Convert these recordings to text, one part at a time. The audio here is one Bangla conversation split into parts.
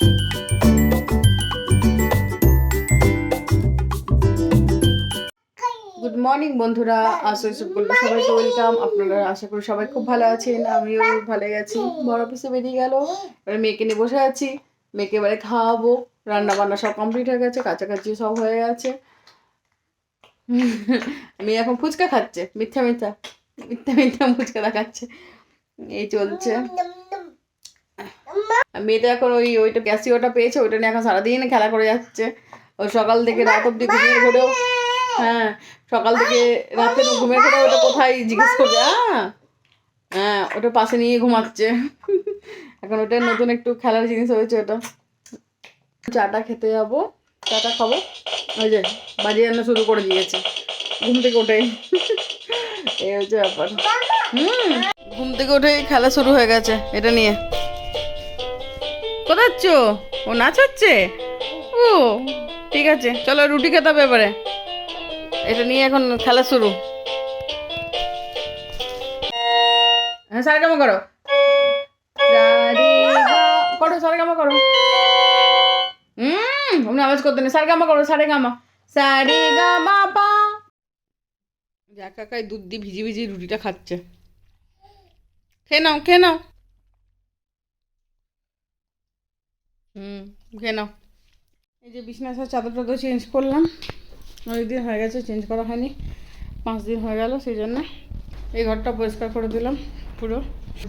গুড মর্নিং বন্ধুরা, আসলে সকলকে সবাইকে ওয়েলকাম। আপনারা আশা করি সবাই খুব ভালো আছেন, আমিও ভালো আছি। বড় অফিসে বেরিয়ে গেল, এবারে মেয়েকে নিয়ে বসে আছি। মেয়েকে এবারে খাওয়াবো। রান্না বান্না সব কমপ্লিট হয়ে গেছে, কাছাকাছি সব হয়ে গেছে। মেয়ে এখন ফুচকা খাচ্ছে, মিথ্যা মিথ্যা মিথ্যা মিথ্যা ফুচকা দেখাচ্ছে। এই চলছে। মেয়েটা এখন ওইটা ক্যাসিওটা পেয়েছে, ওইটা নিয়ে এখন সারাদিন খেলা করে যাচ্ছে। ওই সকাল থেকে রাত অব্দি ঘুমিয়ে ঘুরেও, হ্যাঁ সকাল থেকে রাতে ঘুমিয়ে ঘুরে ওটা কোথায় জিজ্ঞেস করবে। হ্যাঁ ওটা পাশে নিয়ে ঘুমাচ্ছে। এখন ওটা নতুন একটু খেলার জিনিস হয়েছে ওটা। চাটা খেতে যাবো, চাটা খাবো। ওই যে বাজি রান্না শুরু করে দিয়েছে ঘুম থেকে উঠে। এই হচ্ছে ব্যাপার। ঘুম থেকে উঠে খেলা শুরু হয়ে গেছে এটা নিয়ে। কোথায় যাচ্ছ? ও নাচ হচ্ছে। ও ঠিক আছে, চলো রুটি খেতে হবে এবারে। এটা নিয়ে এখন খেলা শুরু। হ্যাঁ সারেগামা করো, করো সারেগামা করো। অমনি আওয়াজ করতে নেই। সারেগামা করো, সারেগামা, সারেগামা পা। একা একাই দুধ দিয়ে ভিজি ভিজি রুটিটা খাচ্ছে। খেয়ে নাও, খেয়ে নাও। খেয়ে নাও। এই যে বিছানার চাদর টাদর চেঞ্জ করলাম, অনেকদিন হয়ে গেছে চেঞ্জ করা হয়নি, 5 দিন হয়ে গেল। সেই জন্য এই ঘরটা পরিষ্কার করে দিলাম পুরো।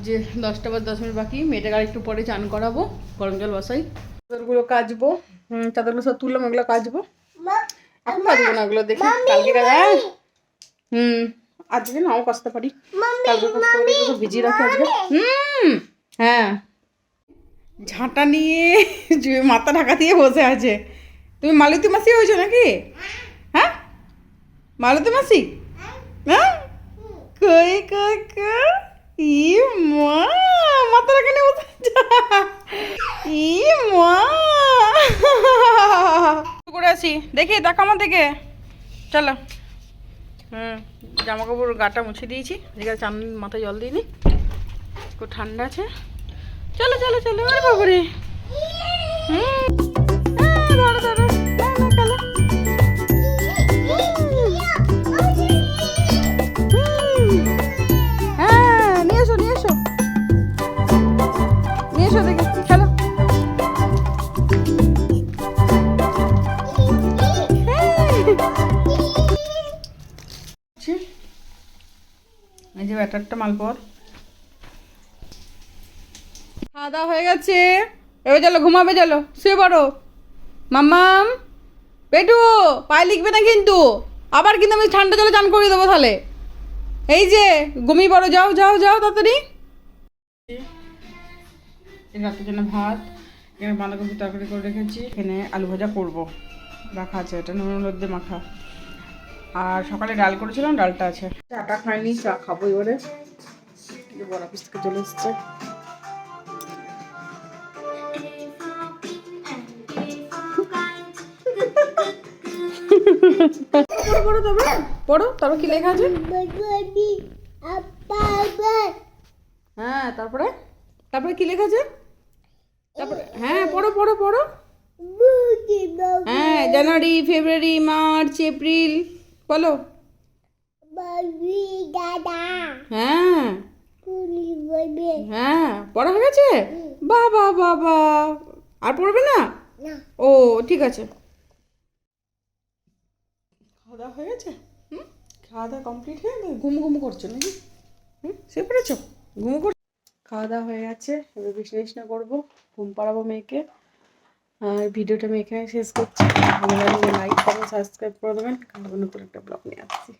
যে 10টা বা 10 মিনিট বাকি, মেয়েটাকে আর একটু পরে চান করাবো, গরম জল বসাই। চাদরগুলো কাচবো, চাদরগুলো সব তুললাম, ওগুলো কাচবো। এখন কাচবো না ওগুলো, দেখি কালকে কাজ। আজকে নাও কাচতে পারি, কালকে কাচতে পারি, ভিজিয়ে রাখি আজকে। হ্যাঁ ঝাঁটা নিয়ে মাথা ঢাকা দিয়ে বসে আছে। তুমি মালতী মাসি হয়েছো নাকি? হ্যাঁ মালতী মাসি। হ্যাঁ কই কই কই, ই মা মাথা ঢাকা নিয়ে বসে আছে। ই মা করে আছি, দেখি দেখো আমার দিকে। চলো। জামা কাপড় গাটা মুছে দিয়েছি, এদিকে চান মাথায় জল দিইনি, খুব ঠান্ডা আছে। চলো চলো চলো। আরে বাবারে, ধরো ধরো, চলো। হ্যাঁ নিয়ে এসো নিয়ে এসো নিয়ে এসো, দেখে খেলো। এই যে ব্যাটারটা মালপোয়ার খাওয়া দাওয়া হয়ে গেছে। এবার চলো ঘুমাবে, চলো শুয়ে পড়ো। মাম্মাম পেটু পায়ে লিখবে না কিন্তু, আবার কিন্তু আমি ঠান্ডা জলে চান করিয়ে দেবো তাহলে। এই যে ঘুমিয়ে পড়ো, যাও যাও যাও তাড়াতাড়ি। রাতের জন্য ভাত, এখানে বাঁধাকপি তরকারি করে রেখেছি, এখানে আলু ভাজা করবো, রাখা আছে, এটা নুন হলুদ দিয়ে মাখা। আর সকালে ডাল করেছিলাম, ডালটা আছে। চাটা খাইনি, চা খাবো এবারে। বড় অফিস থেকে চলে এসছে। পড়ো তবে, পড়ো তারপর কি লেখা আছে। হ্যাঁ তারপরে তারপরে কি লেখা আছে, তারপরে হ্যাঁ পড়ো পড়ো পড়ো। হ্যাঁ জানুয়ারি ফেব্রুয়ারি মার্চ এপ্রিল বলো। হ্যাঁ হ্যাঁ পড়া হয়ে গেছে। বাবা বাবা, আর পড়বে না? ও ঠিক আছে। খাওয়া দাওয়া হয়ে গেছে? খাওয়া দাওয়া কমপ্লিট হয়ে ঘুম ঘুম করছো নাকি? শুয়ে পড়েছো? ঘুম কর। খাওয়া দাওয়া হয়ে গেছে, এবার বিছানা করবো, ঘুম পাড়াবো মেয়েকে। আর ভিডিওটা আমি এখানে শেষ করছি। লাইক কমেন্ট সাবস্ক্রাইব করে দেবেন, নতুন একটা ব্লগ নিয়ে আসছি।